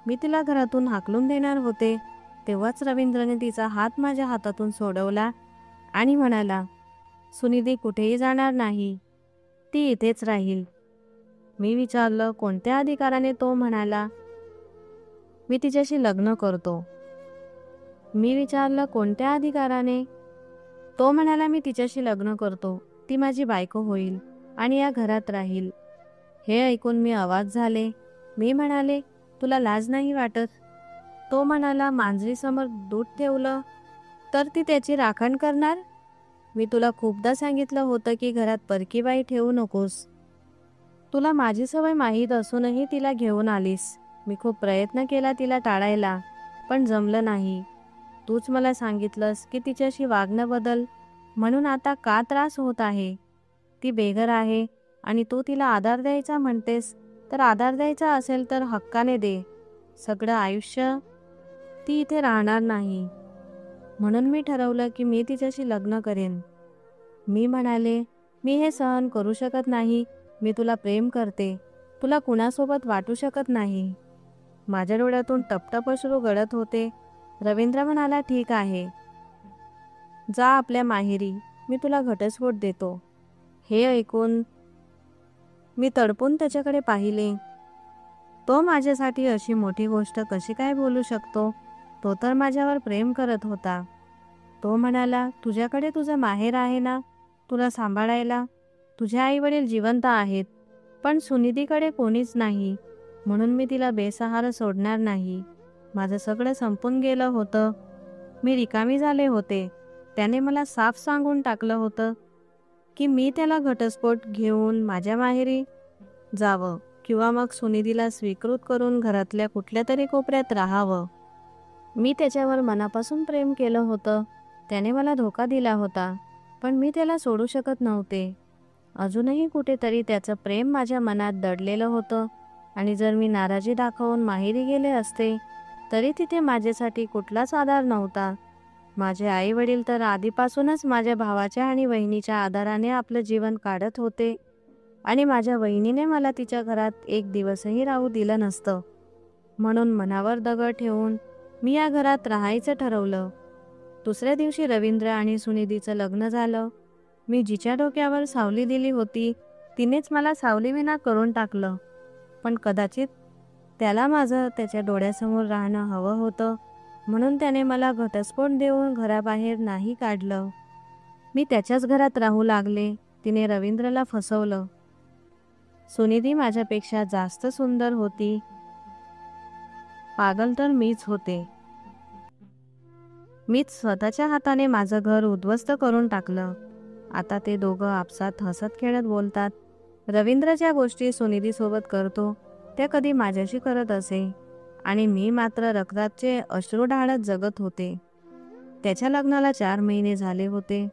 मी तिला घरातून हाकलून देणार होते, तेव्हाच रवींद्रने तिचा हात माझ्या हातातून सोडवला आणि म्हणाला, सुनिधी कुठेही जाणार नाही, ती इथेच राहील. मी विचारलं, कोणत्या अधिकाराने तो म्हणाला मी तिच्याशी लग्न करतो? कोणत्या अधिकाराने? तो म्हणाला, मी तिच्याशी लग्न करतो, ती माझी बायको होईल आणि या घरात राहील. हे ऐकून मी आवाज झाले. मी म्हणाले, तुला लाज नाही वाटत? तो म्हणाला, मांजरीसमोर दूध ठेवलं तर ती त्याची राखण करणार? मी तुला खूपदा सांगितलं होतं की घरात परकी बाई ठेवू नकोस. तुला माझी सवय माहीत असूनही तिला घेऊन आलीस. मी खूप प्रयत्न केला तिला टाळायला, पण जमलं नाही. तूच मला सांगितलंस की तिच्याशी वागणं बदल, म्हणून आता का त्रास होत आहे? ती बेघर आहे आणि तू तिला आधार द्यायचा म्हणतेस, तर आधार द्यायचा असेल तर हक्काने दे. सगळं आयुष्य ती इथे राहणार नाही. म्हणून मी ठरवलं की मी तिच्याशी लग्न करेन. मी म्हणाले, मी हे सहन करू शकत नाही. मी तुला प्रेम करते, तुला कुणासोबत वाटू शकत नाही. माझ्या डोळ्यातून टपटप अश्रू गळत होते. रवींद्र म्हणाला, ठीक आहे, जा आपल्या माहेरी, मी तुला घटस्फोट देतो. हे ऐकून मी तडपून त्याच्याकडे पाहिले. तो माझ्यासाठी अशी मोठी गोष्ट कशी काय बोलू शकतो? तो तर माझ्यावर प्रेम करत होता. तो म्हणाला, तुझ्याकडे तुझं माहेर आहे ना तुला सांभाळायला. तुझे आई वडील जिवंत आहेत, पण सुनिधीकडे कोणीच नाही, म्हणून मी तिला बेसहारा सोडणार नाही. माझं सगळं संपून गेलं होतं. मी रिकामी झाले होते. त्याने मला साफ सांगून टाकलं होतं की मी त्याला घटस्फोट घेऊन माझ्या माहेरी जावं किंवा मग सुनिधीला स्वीकृत करून घरातल्या कुठल्या तरी कोपऱ्यात राहावं. मी त्याच्यावर मनापासून प्रेम केलं होतं. त्याने मला धोका दिला होता, पण मी त्याला सोडू शकत नव्हते. अजूनही कुठेतरी त्याचं प्रेम माझ्या मनात दडलेलं होतं आणि जर मी नाराजी दाखवून माहेरी गेले असते तरी तिथे माझ्यासाठी कुठलाच आधार नव्हता. माझे आई वडील तर आधीपासूनच माझ्या भावाच्या आणि वहिनीच्या आधाराने आपलं जीवन काढत होते आणि माझ्या वहिनीने मला तिच्या घरात एक दिवसही राहू दिलं नसतं. म्हणून मनावर दगड ठेवून मी या घरात राहायचं ठरवलं. दुसऱ्या दिवशी रवींद्र आणि सुनिधीचं लग्न झालं. मी जिच्या डोक्यावर सावली दिली होती तिनेच मला सावलीविना करून टाकलं. पण कदाचित त्याला माझं त्याच्या डोळ्यासमोर राहणं हवं होतं, म्हणून त्याने मला घटस्फोट देऊन घराबाहेर नाही काढलं. मी त्याच्याच घरात राहू लागले. तिने रवींद्रला फसवलं. सुनिधी माझ्यापेक्षा जास्त सुंदर होती. पागल तर मीच होते. मीच स्वतःच्या हाताने माझं घर उद्ध्वस्त करून टाकलं. आता ते दोघं आपसात हसत खेळत बोलतात. रवींद्र ज्या गोष्टी सुनिधीसोबत करतो त्या कधी माझ्याशी करत असे आणि मी मात्र रक्ताचे अश्रू ढाळत जगत होते. त्याच्या लग्नाला 4 महिने झाले होते.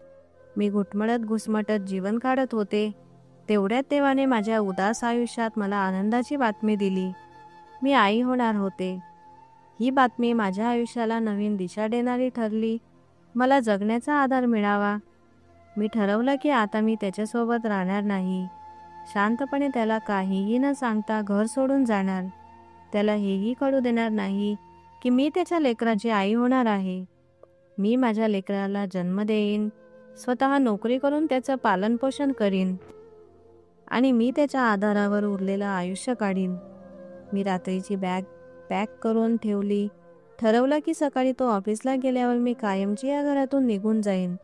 मी घुटमळत घुसमटत जीवन काढत होते. तेवढ्यात देवाने माझ्या उदास आयुष्यात मला आनंदाची बातमी दिली. मी आई होणार होते. ही बातमी माझ्या आयुष्याला नवीन दिशा देणारी ठरली. मला जगण्याचा आधार मिळावा. मी ठरवलं की आता मी त्याच्यासोबत राहणार नाही. शांतपणे त्याला काहीही न सांगता घर सोडून जाणार. त्याला हेही कळू देणार नाही की मी त्याच्या लेकराची आई होणार आहे. मी माझ्या लेकराला जन्म देईन, स्वतः नोकरी करून त्याचं पालनपोषण करीन आणि मी त्याच्या आधारावर उरलेलं आयुष्य काढीन. मी रात्रीची बॅग पॅक करून ठेवली. ठरवलं की सकाळी तो ऑफिसला गेल्यावर मी कायमची या घरातून निघून जाईन.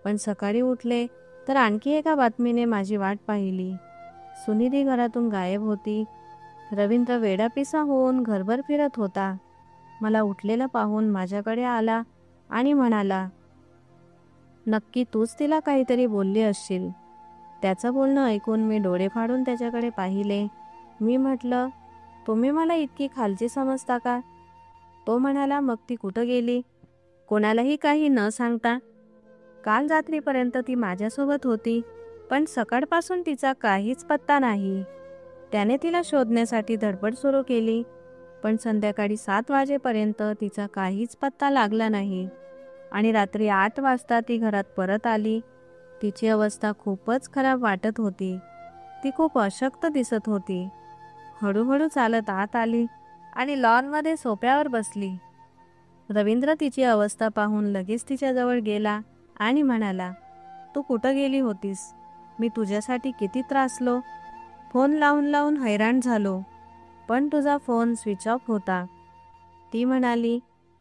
पण सकाळी उठले तर आणखी एका बातमीने माझी वाट पाहिली. सुनिधी घरातून गायब होती. रवींद्र वेडापिसा होऊन घरभर फिरत होता. मला उठलेलं पाहून माझ्याकडे आला आणि म्हणाला, नक्की तूच तिला काहीतरी बोलली असशील. त्याचं बोलणं ऐकून मी डोळे फाडून त्याच्याकडे पाहिले. मी म्हटलं, तुम्ही मला इतकी खालची समजता का? तो म्हणाला, मग ती कुठं गेली? कोणालाही काही न सांगता. काल रात्रीपर्यंत ती माझ्यासोबत होती, पण सकाळपासून तिचा काहीच पत्ता नाही. त्याने तिला शोधण्यासाठी धडपड सुरू केली, पण संध्याकाळी 7 वाजेपर्यंत तिचा काहीच पत्ता लागला नाही आणि रात्री 8 वाजता ती घरात परत आली. तिची अवस्था खूपच खराब वाटत होती. ती खूप अशक्त दिसत होती. हळूहळू चालत आत आली आणि लॉनमध्ये सोफ्यावर बसली. रवींद्र तिची अवस्था पाहून लगेच तिच्याजवळ गेला आणि म्हणाला, तू कुठं गेली होतीस? मी तुझ्यासाठी किती त्रासलो. फोन लावून लावून हैराण झालो, पण तुझा फोन स्विच ऑफ होता. ती म्हणाली,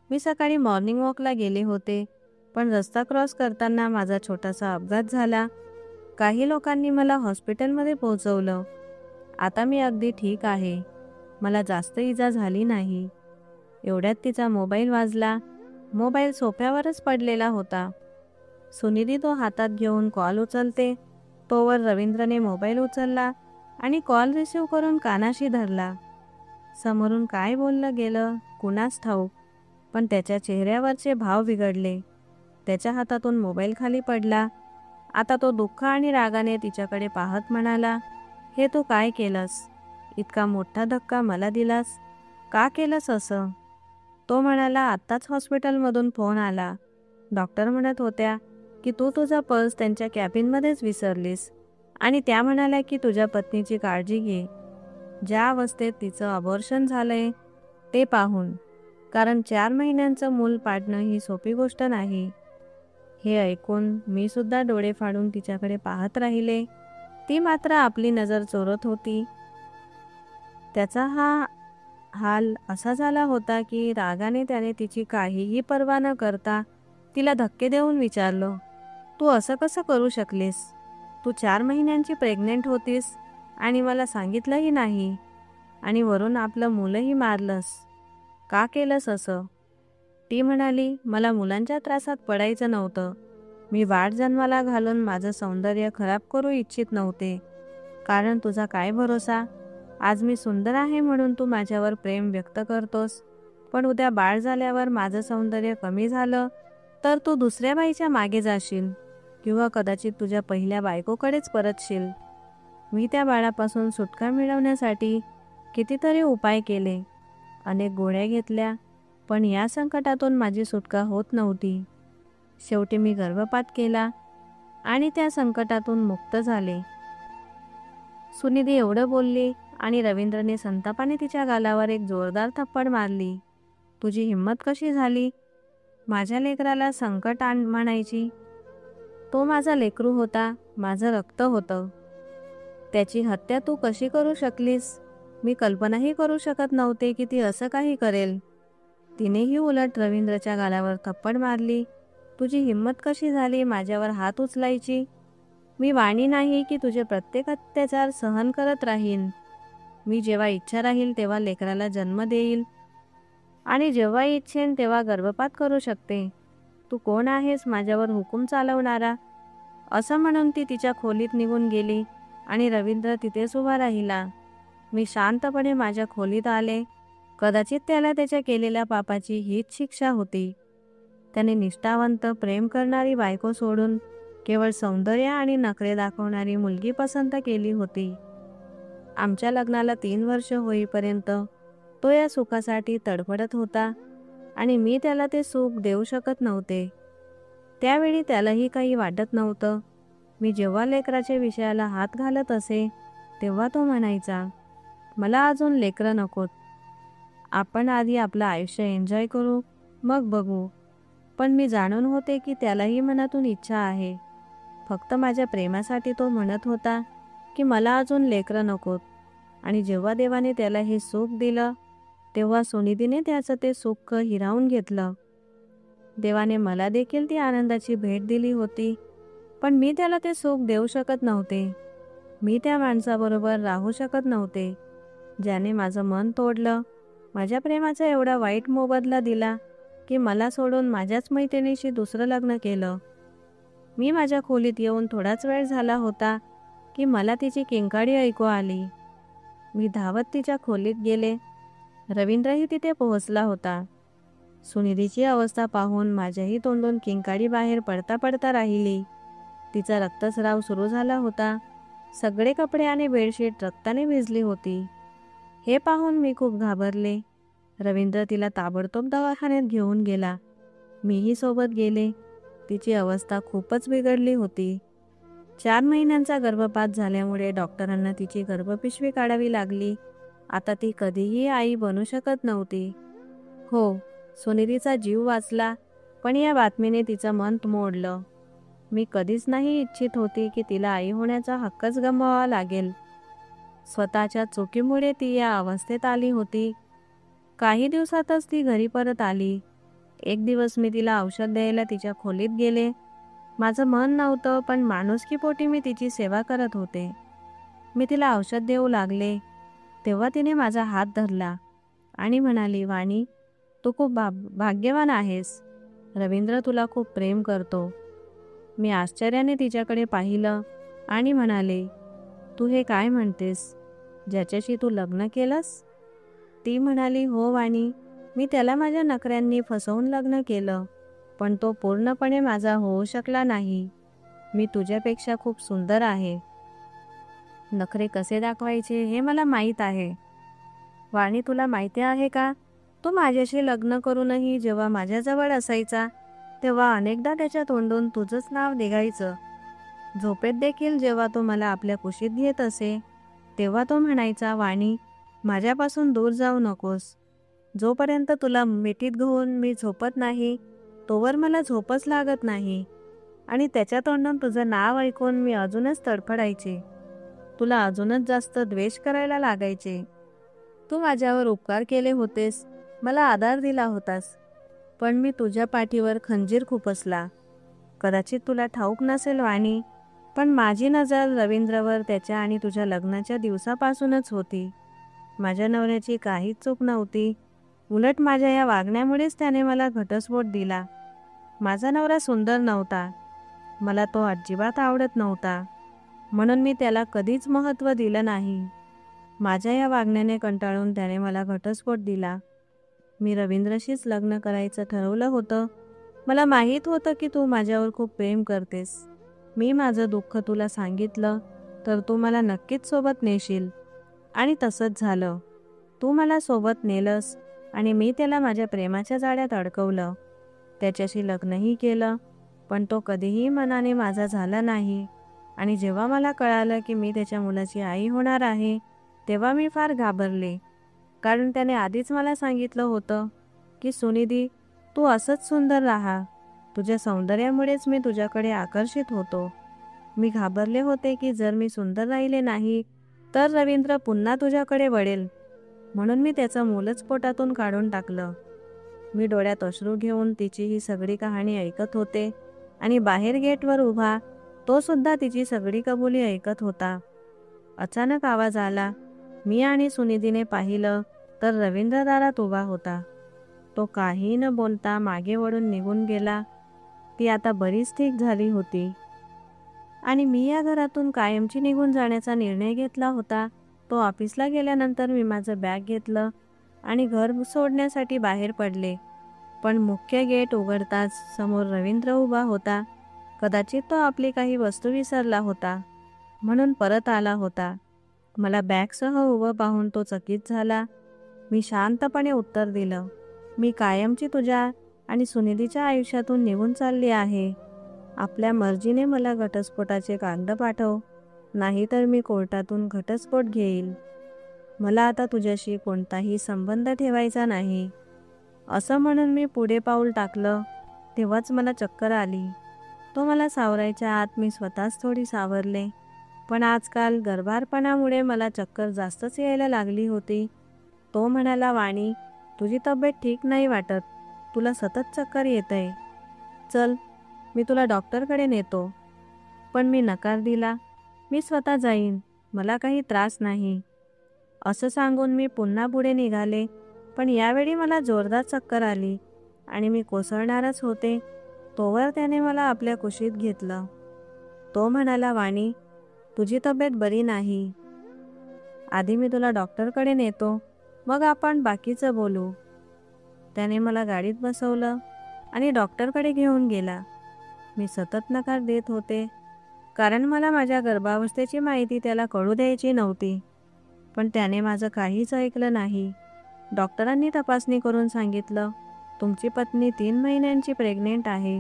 मी सकाळी मॉर्निंग वॉकला गेले होते, पण रस्ता क्रॉस करताना माझा छोटासा अपघात झाला. काही लोकांनी मला हॉस्पिटलमध्ये पोहोचवलं. आता मी अगदी ठीक आहे. मला जास्त इजा झाली नाही. एवढ्यात तिचा मोबाईल वाजला. मोबाईल सोफ्यावरच पडलेला होता. सुनिधी तो हातात घेऊन कॉल उचलते, तोवर रवींद्रने मोबाईल उचलला आणि कॉल रिसीव करून कानाशी धरला. समोरून काय बोललं गेलं कुणास ठाऊक, पण त्याच्या चेहऱ्यावरचे भाव बिघडले. त्याच्या हातातून मोबाईल खाली पडला. आता तो दुःख आणि रागाने तिच्याकडे पाहत म्हणाला, हे तू काय केलंस? इतका मोठा धक्का मला दिलास? का केलंस असं? तो म्हणाला, आत्ताच हॉस्पिटलमधून फोन आला. डॉक्टर म्हणत होत्या की तू तुझा पर्स त्यांच्या कॅबिनमध्येच विसरलीस आणि त्या म्हणाल्या की तुझ्या पत्नीची काळजी घे. ज्या अवस्थेत तिचं अबॉर्शन झालंय ते पाहून, कारण 4 महिन्यांचं मूल पाडणं ही सोपी गोष्ट नाही. हे ऐकून मी सुद्धा डोळे फाडून तिच्याकडे पाहत राहिले. ती मात्र आपली नजर चोरत होती. त्याचा हा हाल असा झाला होता की रागाने त्याने तिची काहीही पर्वा न करता तिला धक्के देऊन विचारलं, तू असं कसं करू शकलीस? तू 4 महिन्यांची प्रेग्नेंट होतीस आणि मला सांगितलंही नाही, आणि वरून आपलं मुलंही मारलंस. का केलंस असं? ती म्हणाली, मला मुलांच्या त्रासात पडायचं नव्हतं. मी वाढ जन्माला घालून माझं सौंदर्य खराब करू इच्छित नव्हते. कारण तुझा काय भरोसा? आज मी सुंदर आहे म्हणून तू माझ्यावर प्रेम व्यक्त करतोस, पण उद्या बाळ झाल्यावर माझं सौंदर्य कमी झालं तर तू दुसऱ्या बाईच्या मागे जाशील किंवा कदाचित तुझ्या पहिल्या बायकोकडेच परतशील. मी त्या बाळापासून सुटका मिळवण्यासाठी कितीतरी उपाय केले, अनेक गोळ्या घेतल्या, पण या संकटातून माझी सुटका होत नव्हती. शेवटी मी गर्भपात केला आणि त्या संकटातून मुक्त झाले. सुनिधी एवढं बोलली आणि रवींद्रने संतापाने तिच्या गालावर एक जोरदार थप्पड मारली. तुझी हिंमत कशी झाली? माझ्या लेकराला संकट म्हणायची? तो माझा लेकरू होता, माझं रक्त होतं. त्याची हत्या तू कशी करू शकलीस? मी कल्पनाही करू शकत नव्हते की ती असं काही करेल. तिनेही उलट रवींद्रच्या गालावर थप्पड मारली. तुझी हिंमत कशी झाली माझ्यावर हात उचलायची? मी वाणी नाही की तुझे प्रत्येक अत्याचार सहन करत राहीन. मी जेव्हा इच्छा राहील तेव्हा लेकराला जन्म देईल आणि जेव्हा इच्छेन तेव्हा गर्भपात करू शकते. तू कोण आहेस माझ्यावर हुकूम चालवणारा? असं म्हणून ती तिच्या खोलीत निघून गेली आणि रवींद्र तिथेच उभा राहिला. मी शांतपणे माझ्या खोलीत आले. कदाचित त्याला त्याच्या केलेल्या पापाची हीच शिक्षा होती. त्याने निष्ठावंत प्रेम करणारी बायको सोडून केवळ सौंदर्य आणि नखरे दाखवणारी मुलगी पसंत केली होती. आमच्या लग्नाला 3 वर्ष होईपर्यंत तो या सुखासाठी तडफडत होता आणि मी त्याला ते सुख देऊ शकत नव्हते. त्यावेळी त्यालाही काही वाटत नव्हतं. मी जेव्हा लेकराच्या विषयाला हात घालत असे तेव्हा तो म्हणायचा, मला अजून लेकरं नकोत. आपण आधी आपलं आयुष्य एन्जॉय करू, मग बघू. पण मी जाणून होते की त्यालाही मनातून इच्छा आहे. फक्त माझ्या प्रेमासाठी तो म्हणत होता की मला अजून लेकरं नकोत. आणि जेव्हा देवाने त्याला हे सुख दिलं तेव्हा सुनिधीने त्याचं ते सुख हिरावून घेतलं. देवाने मला देखील ती आनंदाची भेट दिली होती, पण मी त्याला ते सुख देऊ शकत नव्हते. मी त्या माणसाबरोबर राहू शकत नव्हते, ज्याने माझं मन तोडलं, माझ्या प्रेमाचा एवढा वाईट मोबदला दिला की मला सोडून माझ्याच मैत्रिणीशी दुसरं लग्न केलं. मी माझ्या खोलीत येऊन थोडाच वेळ झाला होता की मला तिची किंकाळी ऐकू आली. मी धावत तिच्या खोलीत गेले. रवींद्रही तिथे पोहोचला होता. सुनिधीची अवस्था पाहून माझ्याही तोंडून किंकाळी बाहेर पडता पडता राहिली. तिचा रक्तस्राव सुरू झाला होता. सगळे कपडे आणि बेडशीट रक्ताने भिजली होती. हे पाहून मी खूप घाबरले. रवींद्र तिला ताबडतोब दवाखान्यात घेऊन गेला. मीही सोबत गेले. तिची अवस्था खूपच बिघडली होती. 4 महिन्यांचा गर्भपात झाल्यामुळे डॉक्टरांना तिची गर्भपिशवी काढावी लागली. आता ती कधीही आई बनू शकत नव्हती. हो, सुनिधीचा जीव वाचला, पण या बातमीने तिचं मन मोडलं. मी कधीच नाही इच्छित होती की तिला आई होण्याचा हक्कच गमवावा लागेल. स्वतःच्या चुकीमुळे ती या अवस्थेत आली होती. काही दिवसातच ती घरी परत आली. एक दिवस मी तिला औषध द्यायला तिच्या खोलीत गेले. माझं मन नव्हतं, पण माणुसकीपोटी मी तिची सेवा करत होते. मी तिला औषध देऊ लागले तेव्हा तिने माझा हात धरला आणि म्हणाली, वाणी, तू खूप भाग्यवान आहेस. रवींद्र तुला खूप प्रेम करतो. मी आश्चर्याने तिच्याकडे पाहिलं आणि म्हणाले, तू हे काय म्हणतेस? ज्याच्याशी तू लग्न केलंस? ती म्हणाली, हो वाणी, मी त्याला माझ्या नखऱ्यांनी फसवून लग्न केलं, पण तो पूर्णपणे माझा होऊ शकला नाही. मी तुझ्यापेक्षा खूप सुंदर आहे. नखरे कसे दाखवायचे हे मला माहीत आहे. वाणी, तुला माहिती आहे का, तो माझ्याशी लग्न करूनही जेव्हा माझ्याजवळ असायचा तेव्हा अनेकदा त्याच्या तोंडून तुझंच नाव निघायचं. झोपेत देखील जेव्हा तो मला आपल्या कुशीत घेत असे तेव्हा तो म्हणायचा, वाणी, माझ्यापासून दूर जाऊ नकोस. जोपर्यंत तुला मिठीत घेऊन मी झोपत नाही तोवर मला झोपच लागत नाही. आणि त्याच्या तोंडून तुझं नाव ऐकून मी अजूनच तडफडायचे. तुला अजूनच जास्त द्वेष करायला लागायचे. तू माझ्यावर उपकार केले होतेस, मला आधार दिला होतास, पण मी तुझ्या पाठीवर खंजीर खुपसला. कदाचित तुला ठाऊक नसेल वाणी, पण माझी नजर रवींद्रवर त्याच्या आणि तुझ्या लग्नाच्या दिवसापासूनच होती. माझ्या नवऱ्याची काहीच चूक नव्हती. उलट माझ्या या वागण्यामुळेच त्याने मला घटस्फोट दिला. माझा नवरा सुंदर नव्हता. मला तो अजिबात आवडत नव्हता, म्हणून मी त्याला कधीच महत्त्व दिलं नाही. माझ्या या वागण्याने कंटाळून त्याने मला घटस्फोट दिला. मी रवींद्रशीच लग्न करायचं ठरवलं होतं. मला माहीत होतं की तू माझ्यावर खूप प्रेम करतेस. मी माझं दुःख तुला सांगितलं तर तू मला नक्कीच सोबत नेशील. आणि तसंच झालं. तू मला सोबत नेलंस आणि मी त्याला माझ्या प्रेमाच्या जाळ्यात अडकवलं. त्याच्याशी लग्नही केलं, पण तो कधीही मनाने माझा झाला नाही. आणि जेव्हा मला कळालं की मी त्याच्या मुलाची आई होणार आहे तेव्हा मी फार घाबरले, कारण त्याने आधीच मला सांगितलं होतं की सुनिधी, तू असंच सुंदर राहा. तुझ्या सौंदर्यामुळेच मी तुझ्याकडे आकर्षित होतो. मी घाबरले होते की जर मी सुंदर राहिले नाही तर रवींद्र पुन्हा तुझ्याकडे वळेल, म्हणून मी त्याचं मूलच पोटातून काढून टाकलं. मी डोळ्यात अश्रू घेऊन तिची ही सगळी कहाणी ऐकत होते आणि बाहेर गेटवर उभा तो सुद्धा तिची सगळी कबुली ऐकत होता. अचानक आवाज आला. मी आणि सुनिधीने पाहिलं तर रवींद्र दारात उभा होता. तो काही न बोलता मागे वळून निघून गेला. ती आता बरीच ठीक झाली होती आणि मी या घरातून कायमची निघून जाण्याचा निर्णय घेतला होता. तो ऑफिसला गेल्यानंतर मी माझं बॅग घेतलं आणि घर सोडण्यासाठी बाहेर पडले. पण मुख्य गेट उघडताच समोर रवींद्र उभा होता. कदाचित तो आपली काही वस्तू विसरला होता म्हणून परत आला होता. मला बॅगसह उभं पाहून तो चकित झाला. मी शांतपणे उत्तर दिलं, मी कायमची तुझ्या आणि सुनिधीच्या आयुष्यातून निघून चालली आहे. आपल्या मर्जीने मला घटस्फोटाचे कागद पाठव, नाहीतर मी कोर्टातून घटस्फोट घेईल. मला आता तुझ्याशी कोणताही संबंध ठेवायचा नाही. असं म्हणून मी पुढे पाऊल टाकलं तेव्हाच मला चक्कर आली. तो मला सावरायच्या आत मी स्वतःच थोडी सावरले. पण आजकाल गर्भारपणामुळे मला चक्कर जास्तच यायला लागली होती. तो म्हणाला, वाणी, तुझी तब्येत ठीक नाही वाटत, तुला सतत चक्कर येतंय. चल, मी तुला डॉक्टरकडे नेतो. पण मी नकार दिला. मी स्वतः जाईन, मला काही त्रास नाही. असं सांगून मी पुन्हा पुढे निघाले. पण यावेळी मला जोरदार चक्कर आली आणि मी कोसळणारच होते. तोवर त्याने मला आपल्या कुशीत घेतलं. तो म्हणाला, वाणी, तुझी तब्येत बरी नाही. आधी मी तुला डॉक्टरकडे नेतो, मग आपण बाकीचं बोलू. त्याने मला गाडीत बसवलं आणि डॉक्टरकडे घेऊन गेला. मी सतत नकार देत होते, कारण मला माझ्या गर्भावस्थेची माहिती त्याला कळू द्यायची नव्हती. पण त्याने माझं काहीच ऐकलं नाही. डॉक्टरांनी तपासणी करून सांगितलं, तुमची पत्नी 3 महिन्यांची प्रेग्नेंट आहे.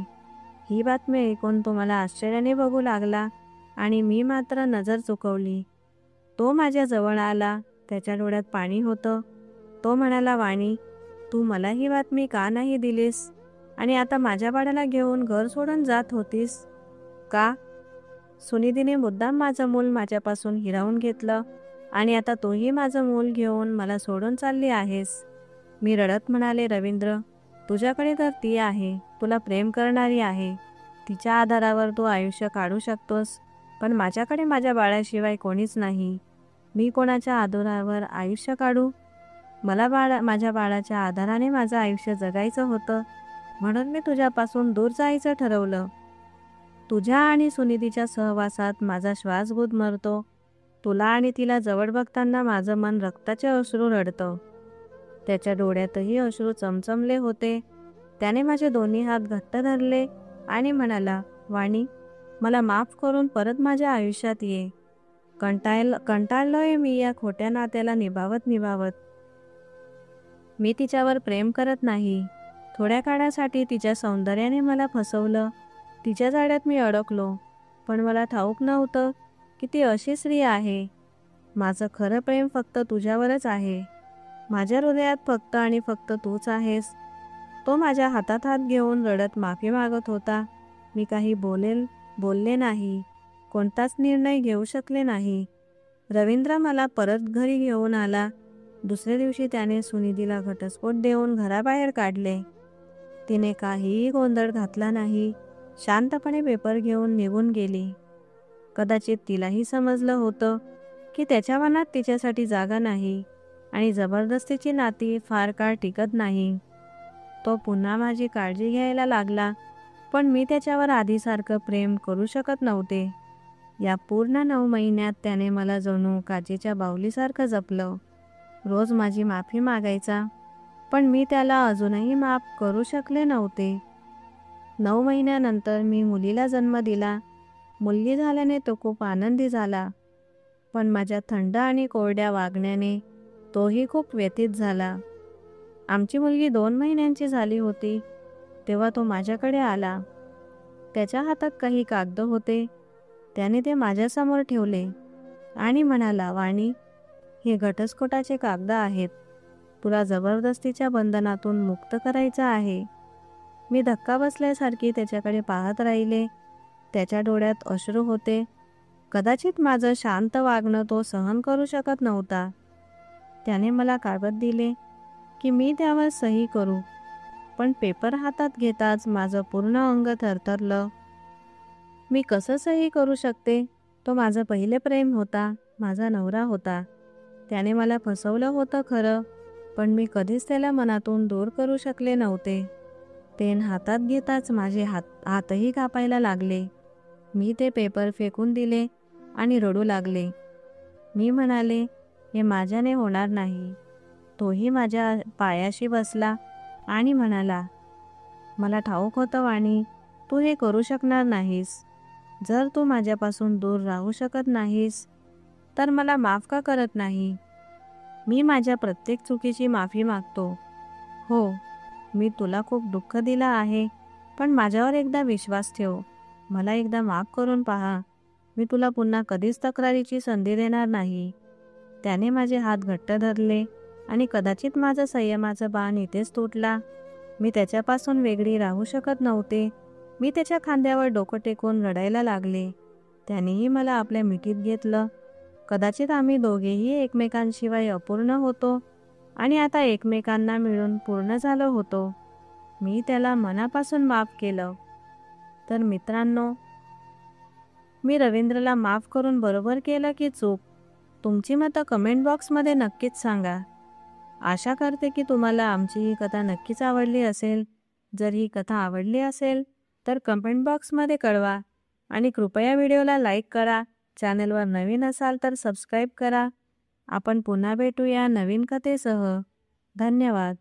ही बातमी ऐकून तो मला आश्चर्याने बघू लागला आणि मी मात्र नजर चुकवली. तो माझ्या जवळ आला, त्याच्या डोळ्यात पाणी होतं. तो म्हणाला, वाणी, तू मला ही बातमी का नाही दिलीस आणि आता माझ्या बाळाला घेऊन घर सोडून जात होतीस का? सुनिधीने मुद्दाम माझं मूल माझ्यापासून हिरावून घेतलं आणि आता तूही माझं मूल घेऊन मला सोडून चालली आहेस. मी रडत म्हणाले, रवींद्र, तुझ्याकडे तर ती आहे, तुला प्रेम करणारी आहे. तिच्या आधारावर तू आयुष्य काढू शकतोस, पण माझ्याकडे माझ्या बाळाशिवाय कोणीच नाही. मी कोणाच्या आधारावर आयुष्य काढू? मला माझ्या बाळाच्या आधाराने माझं आयुष्य जगायचं होतं, म्हणून मी तुझ्यापासून दूर जायचं ठरवलं. तुझ्या आणि सुनिधीच्या सहवासात माझा श्वास गुदमरतो. तुला आणि तिला जवळ बघताना माझं मन रक्ताचे अश्रू रडतं. त्याच्या डोळ्यातही अश्रू चमचमले होते. त्याने माझे दोन्ही हात घट्ट धरले आणि म्हणाला, वाणी, मला माफ करून परत माझ्या आयुष्यात ये. कंटाळलोय मी या खोट्या नात्याला निभावत. मी तिच्यावर प्रेम करत नाही. थोड्या काळासाठी तिच्या सौंदर्याने मला फसवलं. तिच्या जाळ्यात मी अडकलो. पण मला ठाऊक नव्हतं की ती अशी स्त्री आहे. माझं खरं प्रेम फक्त तुझ्यावरच आहे. माझ्या हृदयात फक्त आणि फक्त तूच आहेस. तो माझ्या हातात हात घेऊन रडत माफी मागत होता. मी काही बोलले नाही, कोणताच निर्णय घेऊ शकले नाही. रवींद्र मला परत घरी घेऊन आला. दुसऱ्या दिवशी त्याने सुनिधीला घटस्फोट देऊन घराबाहेर काढले. तिने काहीही गोंधळ घातला नाही, शांतपणे पेपर घेऊन निघून गेली. कदाचित तिलाही समजलं होतं की त्याच्या मनात तिच्यासाठी जागा नाही आणि जबरदस्तीची नाती फार काळ टिकत नाही. तो पुन्हा माझी काळजी घ्यायला लागला, पण मी त्याच्यावर आधीसारखं प्रेम करू शकत नव्हते. या पूर्ण 9 महिन्यात त्याने मला जणू काचेच्या बाहुलीसारखं जपलं. रोज माझी माफी मागायचा, पण मी त्याला अजूनही माफ करू शकले नव्हते. 9 महिन्यानंतर मी मुलीला जन्म दिला. मुलगी झाल्याने तो खूप आनंदी झाला, पण माझ्या थंड आणि कोरड्या वागण्याने तोही खूप व्यथित झाला. आमची मुलगी 2 महिन्यांची झाली होती तेव्हा तो माझ्याकडे आला. त्याच्या हातात काही कागद होते. त्याने ते माझ्यासमोर ठेवले आणि म्हणाला, वाणी, हे घटस्फोटाचे कागद आहेत. तुला जबरदस्तीच्या बंधनातून मुक्त करायचं आहे. मी धक्का बसल्यासारखी त्याच्याकडे पाहत राहिले. त्याच्या डोळ्यात अश्रू होते. कदाचित माझं शांत वागणं तो सहन करू शकत नव्हता. त्याने मला कागद दिले की मी त्यावर सही करू, पण पेपर हातात घेताच माझं पूर्ण अंग थरथरलं. मी कसं सही करू शकते? तो माझं पहिले प्रेम होता, माझा नवरा होता. त्याने मला फसवलं होतं खरं, पण मी कधीच त्याला मनातून दूर करू शकले नव्हते. पेन हातात घेताच माझे हातही कापायला लागले. मी ते पेपर फेकून दिले आणि रडू लागले. मी म्हणाले, हे माझ्याने होणार नाही. तोही माझ्या पायाशी बसला आणि म्हणाला, मला ठाऊक होतं वाणी, तू हे करू शकणार नाहीस. जर तू माझ्यापासून दूर राहू शकत नाहीस तर मला माफ का करत नाही? मी माझ्या प्रत्येक चुकीची माफी मागतो. हो, मी तुला खूप दुःख दिलं आहे, पण माझ्यावर एकदा विश्वास ठेव. मला एकदा माफ करून पहा. मी तुला पुन्हा कधीच तक्रारीची संधी देणार नाही. त्याने माझे हात घट्ट धरले आणि कदाचित माझं संयमाचं बाण इथेच तुटला. मी त्याच्यापासून वेगळी राहू शकत नव्हते. मी त्याच्या खांद्यावर डोकं टेकून रडायला लागले. त्यानेही मला आपल्या मिठीत घेतलं. कदाचित आम्ही दोघेही एकमेकांशिवाय अपूर्ण होतो आणि आता एकमेकांना मिळून पूर्ण झालो होतो. मी त्याला मनापासून माफ केलं. तर मित्रांनो, मी रवींद्रला माफ करून बरोबर केलं की चूक? तुमची मतं कमेंट बॉक्समध्ये नक्कीच सांगा. आशा करते की तुम्हाला आमची ही कथा नक्कीच आवडली असेल. जर ही कथा आवडली असेल तर कमेंट बॉक्समध्ये कळवा आणि कृपया व्हिडिओला लाईक करा. चॅनलवर नवीन असाल तर सबस्क्राईब करा. आपण पुन्हा भेटूया नवीन कथेसह. धन्यवाद.